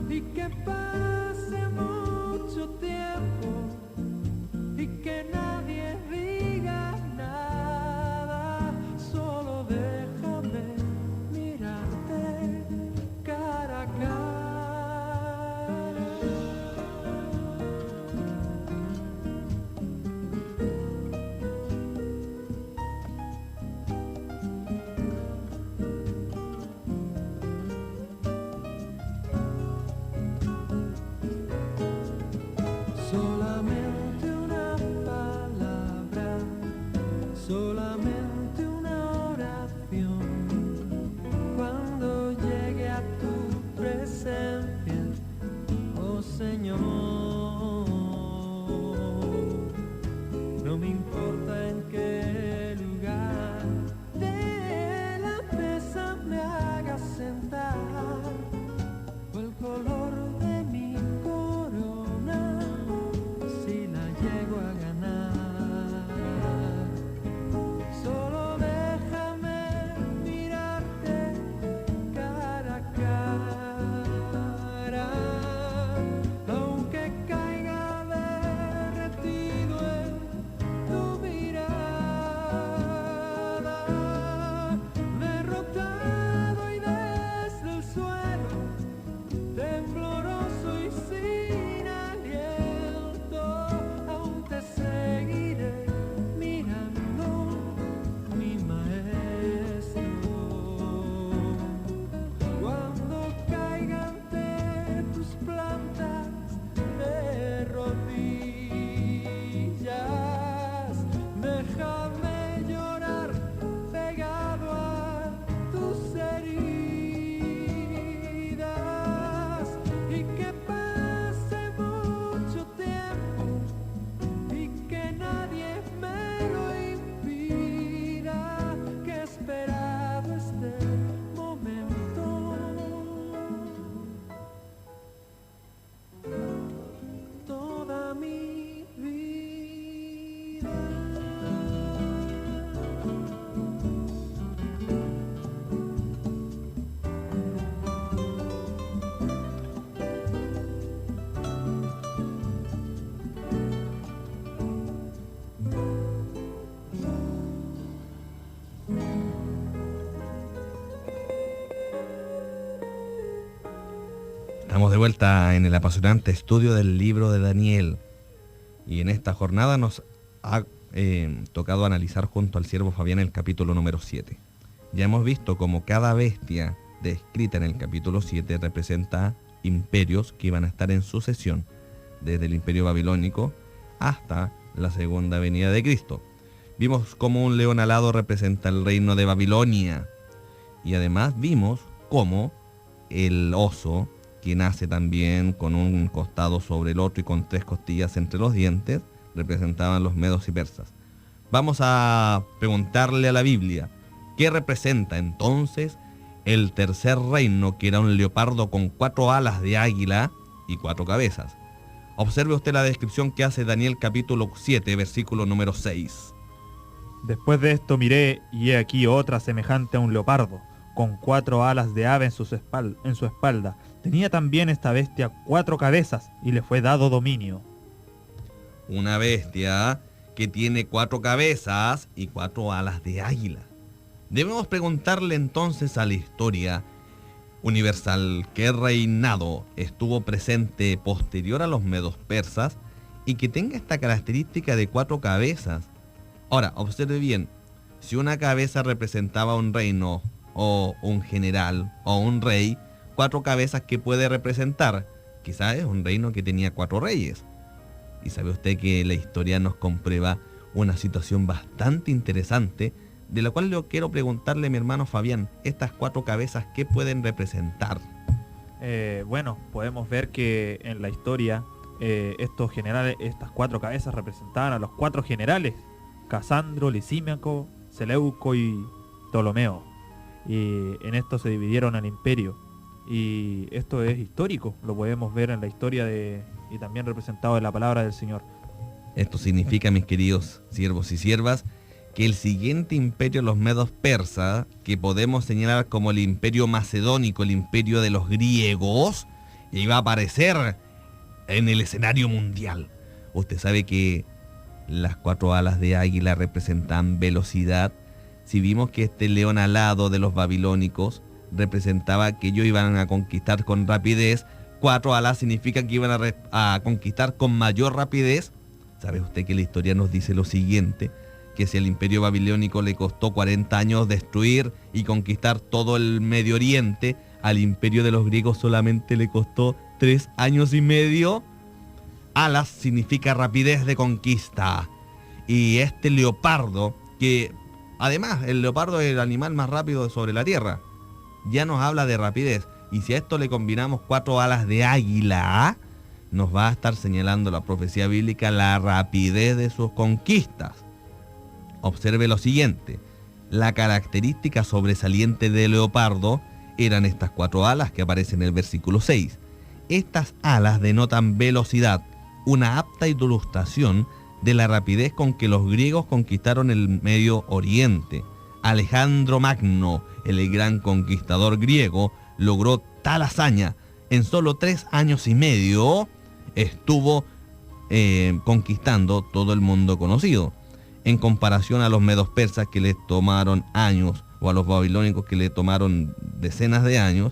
y que pase mucho tiempo y que nadie diga nada. Solo déjame mirarte cara a cara. Estamos de vuelta en el apasionante estudio del libro de Daniel. Y en esta jornada nos ha tocado analizar junto al siervo Fabián el capítulo número 7. Ya hemos visto cómo cada bestia descrita en el capítulo 7 representa imperios que iban a estar en sucesión, desde el imperio babilónico hasta la segunda venida de Cristo. Vimos cómo un león alado representa el reino de Babilonia. Y además vimos cómo el oso, que nace también con un costado sobre el otro y con 3 costillas entre los dientes, representaban los medos y persas. Vamos a preguntarle a la Biblia, ¿qué representa entonces el tercer reino, que era un leopardo con 4 alas de águila y 4 cabezas? Observe usted la descripción que hace Daniel capítulo 7, versículo número 6. Después de esto miré, y he aquí otra semejante a un leopardo, con 4 alas de ave en su espalda. Tenía también esta bestia 4 cabezas, y le fue dado dominio. Una bestia que tiene 4 cabezas y 4 alas de águila. Debemos preguntarle entonces a la historia universal qué reinado estuvo presente posterior a los medos persas y que tenga esta característica de 4 cabezas. Ahora, observe bien, si una cabeza representaba un reino o un general o un rey, 4 cabezas, ¿qué puede representar? Quizás es un reino que tenía 4 reyes. Y sabe usted que la historia nos comprueba una situación bastante interesante, de la cual yo quiero preguntarle a mi hermano Fabián, estas 4 cabezas, ¿qué pueden representar? Bueno, podemos ver que en la historia estos generales, estas 4 cabezas representaban a los 4 generales: Casandro, Lisímaco, Seleuco y Ptolomeo. Y en esto se dividieron el imperio. Y esto es histórico, lo podemos ver en la historia y también representado en la palabra del Señor. Esto significa, mis queridos siervos y siervas, que el siguiente imperio, los medos persas, que podemos señalar como el imperio macedónico, el imperio de los griegos, iba a aparecer en el escenario mundial. Usted sabe que las 4 alas de águila representan velocidad. Si vimos que este león alado de los babilónicos representaba que ellos iban a conquistar con rapidez, 4 alas significa que iban a conquistar con mayor rapidez. ¿Sabe usted que la historia nos dice lo siguiente? Que si al imperio babilónico le costó 40 años destruir y conquistar todo el Medio Oriente, al imperio de los griegos solamente le costó 3 años y medio. Alas significa rapidez de conquista. Y este leopardo, que además el leopardo es el animal más rápido sobre la tierra, ya nos habla de rapidez. Y si a esto le combinamos 4 alas de águila, nos va a estar señalando la profecía bíblica la rapidez de sus conquistas. Observe lo siguiente, la característica sobresaliente del leopardo eran estas 4 alas que aparecen en el versículo 6. Estas alas denotan velocidad, una apta ilustración de la rapidez con que los griegos conquistaron el Medio Oriente. Alejandro Magno, el gran conquistador griego, logró tal hazaña. En solo 3 años y medio estuvo conquistando todo el mundo conocido. En comparación a los medos persas, que les tomaron años, o a los babilónicos, que le tomaron decenas de años,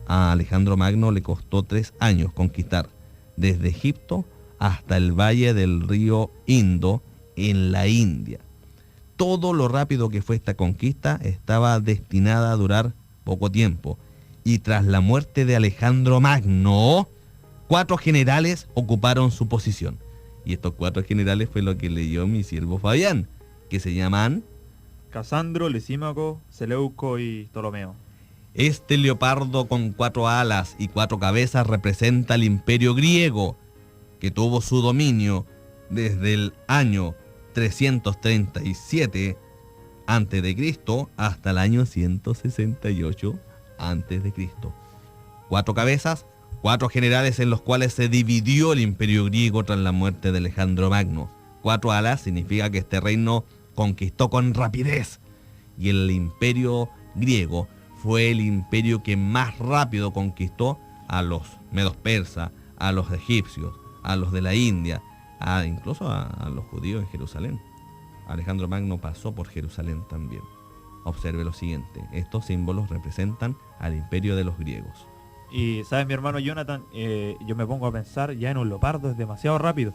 a Alejandro Magno le costó 3 años conquistar desde Egipto hasta el valle del río Indo en la India. Todo lo rápido que fue esta conquista estaba destinada a durar poco tiempo. Y tras la muerte de Alejandro Magno, 4 generales ocuparon su posición. Y estos 4 generales fue lo que leyó mi siervo Fabián, que se llaman Casandro, Lisímaco, Seleuco y Ptolomeo. Este leopardo con 4 alas y 4 cabezas representa el imperio griego, que tuvo su dominio desde el año 337 a.C. hasta el año 168 a.C. 4 cabezas, 4 generales en los cuales se dividió el imperio griego tras la muerte de Alejandro Magno. 4 alas significa que este reino conquistó con rapidez. Y el imperio griego fue el imperio que más rápido conquistó a los medos persas, a los egipcios, a los de la India, incluso a los judíos en Jerusalén. Alejandro Magno pasó por Jerusalén también. Observe lo siguiente, estos símbolos representan al imperio de los griegos. Y sabes, mi hermano Jonathan, yo me pongo a pensar ya en un leopardo, es demasiado rápido.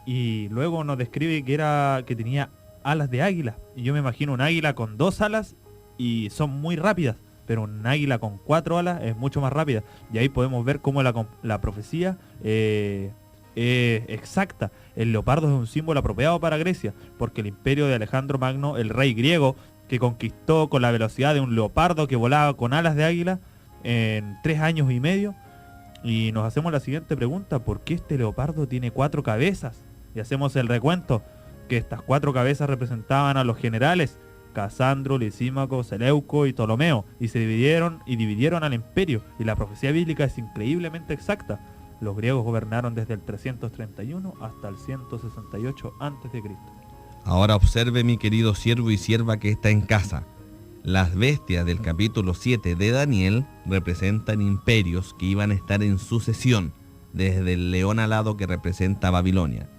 Y luego nos describe que tenía alas de águila. Y yo me imagino un águila con 2 alas y son muy rápidas. Pero un águila con 4 alas es mucho más rápida. Y ahí podemos ver cómo la profecía es exacta. El leopardo es un símbolo apropiado para Grecia, porque el imperio de Alejandro Magno, el rey griego, que conquistó con la velocidad de un leopardo que volaba con alas de águila en 3 años y medio. Y nos hacemos la siguiente pregunta: ¿por qué este leopardo tiene 4 cabezas? Y hacemos el recuento, que estas 4 cabezas representaban a los generales Casandro, Lisímaco, Seleuco y Ptolomeo, y se dividieron al imperio, y la profecía bíblica es increíblemente exacta. Los griegos gobernaron desde el 331 hasta el 168 a.C. Ahora observe, mi querido siervo y sierva que está en casa. Las bestias del capítulo 7 de Daniel representan imperios que iban a estar en sucesión, desde el león alado que representa Babilonia,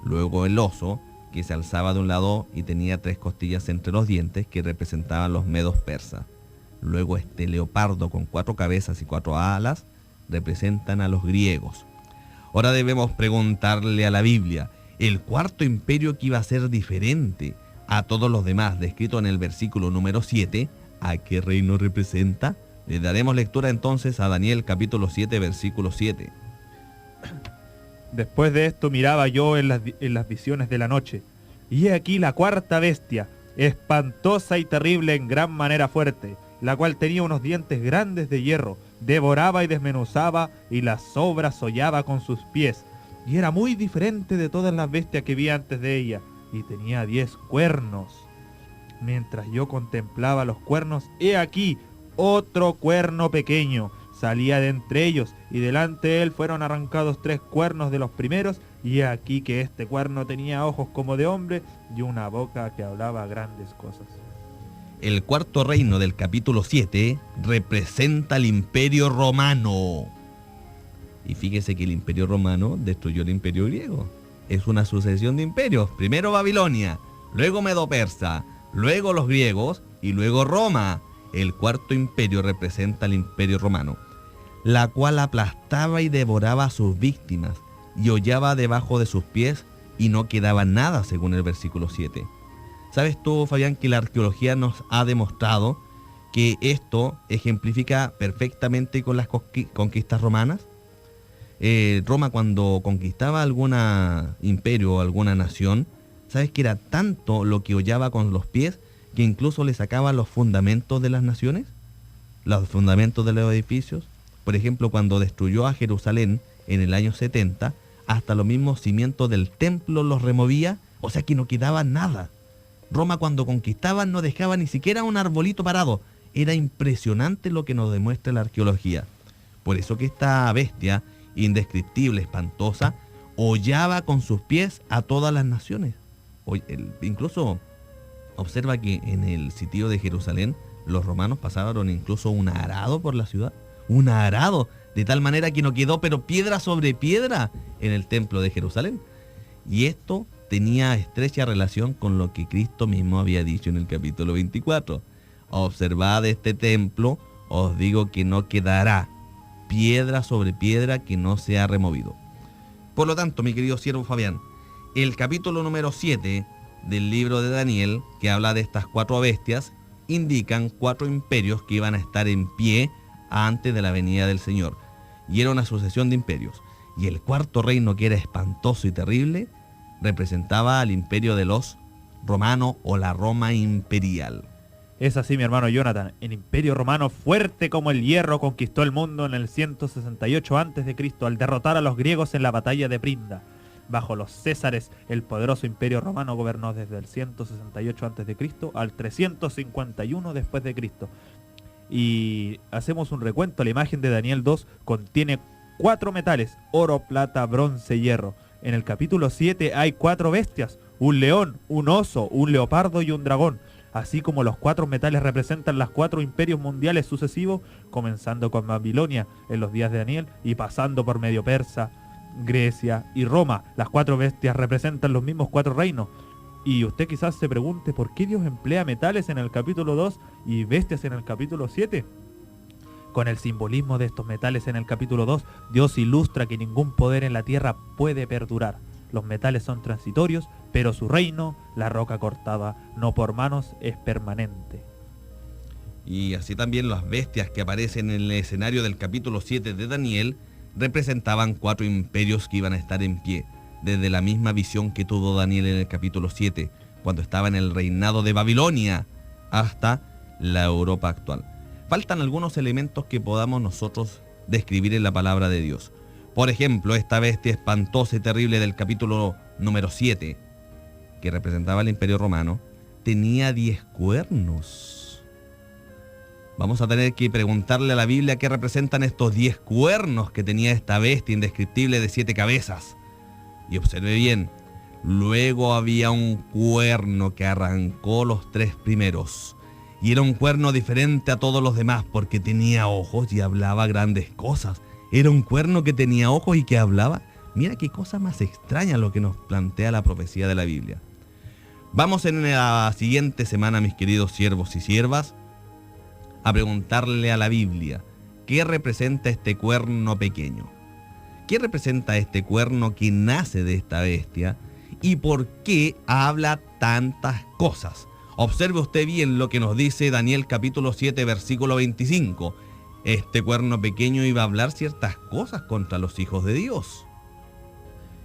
luego el oso, que se alzaba de un lado y tenía 3 costillas entre los dientes, que representaban los medos persas. Luego este leopardo con 4 cabezas y 4 alas representan a los griegos. Ahora debemos preguntarle a la Biblia, el cuarto imperio que iba a ser diferente a todos los demás, descrito en el versículo número 7, ¿a qué reino representa? Le daremos lectura entonces a Daniel capítulo 7, versículo 7. Después de esto miraba yo en las visiones de la noche, y he aquí la cuarta bestia, espantosa y terrible en gran manera fuerte, la cual tenía unos dientes grandes de hierro, devoraba y desmenuzaba, y las sobras hollaba con sus pies, y era muy diferente de todas las bestias que vi antes de ella, y tenía 10 cuernos. Mientras yo contemplaba los cuernos, he aquí otro cuerno pequeño, salía de entre ellos, y delante de él fueron arrancados 3 cuernos de los primeros, y aquí que este cuerno tenía ojos como de hombre, y una boca que hablaba grandes cosas. El cuarto reino del capítulo 7 representa al imperio romano. Y fíjese que el imperio romano destruyó el imperio griego. Es una sucesión de imperios. Primero Babilonia, luego Medo-Persa, luego los griegos y luego Roma. El cuarto imperio representa al imperio romano, la cual aplastaba y devoraba a sus víctimas y hollaba debajo de sus pies y no quedaba nada, según el versículo 7. ¿Sabes tú, Fabián, que la arqueología nos ha demostrado que esto ejemplifica perfectamente con las conquistas romanas? Roma, cuando conquistaba algún imperio o alguna nación, ¿sabes que era tanto lo que hollaba con los pies que incluso le sacaba los fundamentos de las naciones? Los fundamentos de los edificios. Por ejemplo, cuando destruyó a Jerusalén en el año 70, hasta los mismos cimientos del templo los removía, o sea que no quedaba nada. Roma, cuando conquistaba, no dejaba ni siquiera un arbolito parado. Era impresionante lo que nos demuestra la arqueología. Por eso que esta bestia indescriptible, espantosa, hollaba con sus pies a todas las naciones. Incluso observa que en el sitio de Jerusalén los romanos pasaron incluso un arado por la ciudad. Un arado, de tal manera que no quedó pero piedra sobre piedra en el templo de Jerusalén. Y esto tenía estrecha relación con lo que Cristo mismo había dicho en el capítulo 24. Observad este templo, os digo que no quedará piedra sobre piedra que no sea removido. Por lo tanto, mi querido siervo Fabián, el capítulo número 7 del libro de Daniel, que habla de estas 4 bestias, indican 4 imperios que iban a estar en pie antes de la venida del Señor. Y era una sucesión de imperios. Y el cuarto reino, que era espantoso y terrible, representaba al imperio de los romanos o la Roma imperial. Es así, mi hermano Jonathan. El imperio romano, fuerte como el hierro, conquistó el mundo en el 168 a.C. al derrotar a los griegos en la batalla de Prinda. Bajo los Césares, el poderoso imperio romano gobernó desde el 168 a.C. al 351 después de Cristo. Y hacemos un recuento. La imagen de Daniel 2 contiene 4 metales: oro, plata, bronce y hierro. En el capítulo 7 hay 4 bestias: un león, un oso, un leopardo y un dragón. Así como los 4 metales representan los 4 imperios mundiales sucesivos, comenzando con Babilonia en los días de Daniel y pasando por Medio Persa, Grecia y Roma. Las 4 bestias representan los mismos 4 reinos. Y usted quizás se pregunte por qué Dios emplea metales en el capítulo 2 y bestias en el capítulo 7. Con el simbolismo de estos metales en el capítulo 2, Dios ilustra que ningún poder en la tierra puede perdurar. Los metales son transitorios, pero su reino, la roca cortada, no por manos, es permanente. Y así también las bestias que aparecen en el escenario del capítulo 7 de Daniel representaban 4 imperios que iban a estar en pie, desde la misma visión que tuvo Daniel en el capítulo 7, cuando estaba en el reinado de Babilonia, hasta la Europa actual. Faltan algunos elementos que podamos nosotros describir en la palabra de Dios. Por ejemplo, esta bestia espantosa y terrible del capítulo número 7, que representaba el Imperio Romano, tenía 10 cuernos. Vamos a tener que preguntarle a la Biblia qué representan estos 10 cuernos que tenía esta bestia indescriptible de 7 cabezas. Y observe bien, luego había un cuerno que arrancó los 3 primeros. Y era un cuerno diferente a todos los demás porque tenía ojos y hablaba grandes cosas. Era un cuerno que tenía ojos y que hablaba. Mira qué cosa más extraña lo que nos plantea la profecía de la Biblia. Vamos en la siguiente semana, mis queridos siervos y siervas, a preguntarle a la Biblia, ¿qué representa este cuerno pequeño? ¿Qué representa este cuerno que nace de esta bestia? ¿Y por qué habla tantas cosas? Observe usted bien lo que nos dice Daniel capítulo 7, versículo 25. Este cuerno pequeño iba a hablar ciertas cosas contra los hijos de Dios.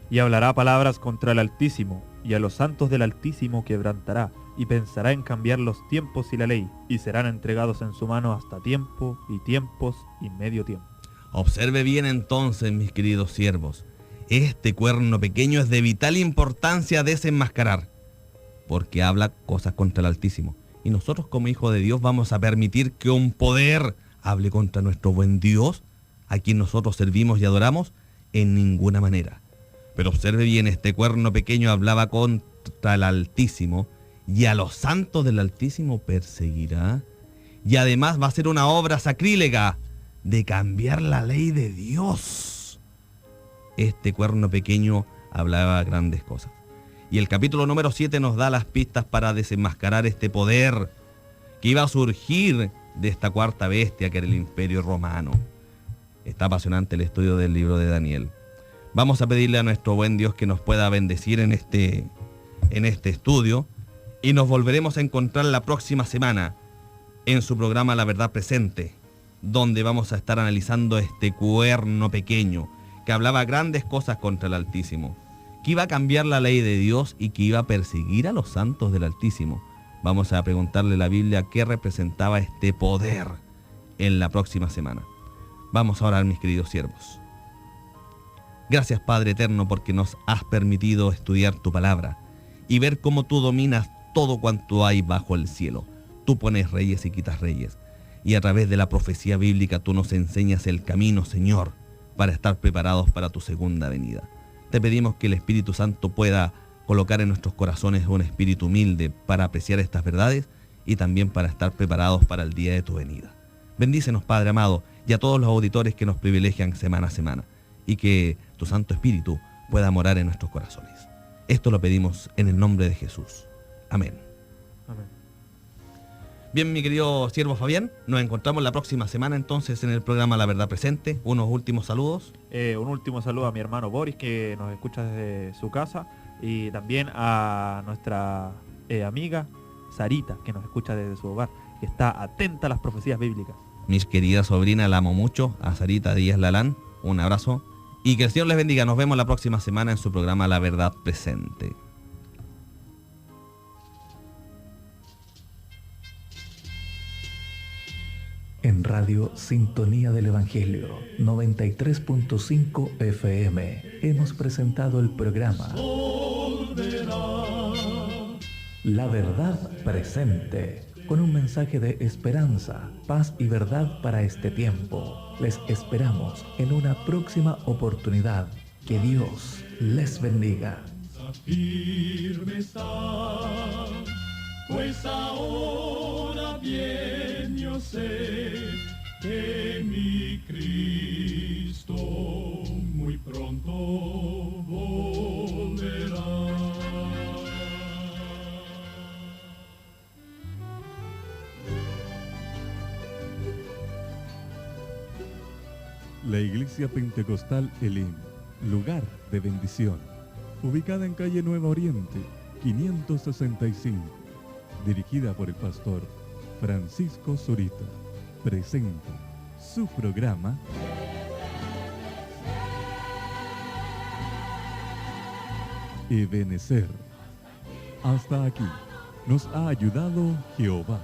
Y hablará palabras contra el Altísimo, y a los santos del Altísimo quebrantará, y pensará en cambiar los tiempos y la ley, y serán entregados en su mano hasta tiempo, y tiempos, y medio tiempo. Observe bien entonces, mis queridos siervos. Este cuerno pequeño es de vital importancia desenmascarar, porque habla cosas contra el Altísimo. Y nosotros como hijos de Dios vamos a permitir que un poder hable contra nuestro buen Dios, a quien nosotros servimos y adoramos, en ninguna manera. Pero observe bien, este cuerno pequeño hablaba contra el Altísimo, y a los santos del Altísimo perseguirá. Y además va a ser una obra sacrílega de cambiar la ley de Dios. Este cuerno pequeño hablaba grandes cosas. Y el capítulo número 7 nos da las pistas para desenmascarar este poder que iba a surgir de esta cuarta bestia que era el Imperio Romano. Está apasionante el estudio del libro de Daniel. Vamos a pedirle a nuestro buen Dios que nos pueda bendecir en este estudio, y nos volveremos a encontrar la próxima semana en su programa La Verdad Presente, donde vamos a estar analizando este cuerno pequeño que hablaba grandes cosas contra el Altísimo, que iba a cambiar la ley de Dios y que iba a perseguir a los santos del Altísimo. Vamos a preguntarle a la Biblia qué representaba este poder en la próxima semana. Vamos a orar, mis queridos siervos. Gracias, Padre eterno, porque nos has permitido estudiar tu palabra y ver cómo tú dominas todo cuanto hay bajo el cielo. Tú pones reyes y quitas reyes. Y a través de la profecía bíblica tú nos enseñas el camino, Señor, para estar preparados para tu segunda venida. Te pedimos que el Espíritu Santo pueda colocar en nuestros corazones un espíritu humilde para apreciar estas verdades y también para estar preparados para el día de tu venida. Bendícenos, Padre amado, y a todos los auditores que nos privilegian semana a semana, y que tu Santo Espíritu pueda morar en nuestros corazones. Esto lo pedimos en el nombre de Jesús. Amén. Amén. Bien, mi querido siervo Fabián, nos encontramos la próxima semana entonces en el programa La Verdad Presente. Unos últimos saludos. Un último saludo a mi hermano Boris, que nos escucha desde su casa, y también a nuestra amiga Sarita, que nos escucha desde su hogar, que está atenta a las profecías bíblicas. Mis queridas sobrinas, la amo mucho, a Sarita Díaz Lalán, un abrazo. Y que el Señor les bendiga. Nos vemos la próxima semana en su programa La Verdad Presente. En Radio Sintonía del Evangelio 93.5 FM hemos presentado el programa La Verdad Presente, con un mensaje de esperanza, paz y verdad para este tiempo. Les esperamos en una próxima oportunidad. Que Dios les bendiga. Firme está, pues ahora bien yo sé que mi Cristo muy pronto volverá. La Iglesia Pentecostal Elim, lugar de bendición, ubicada en calle Nueva Oriente, 565, dirigida por el pastor Francisco Zurita, presenta su programa Ebenecer. Hasta aquí nos ha ayudado Jehová.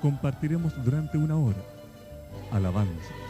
Compartiremos durante una hora alabanzas,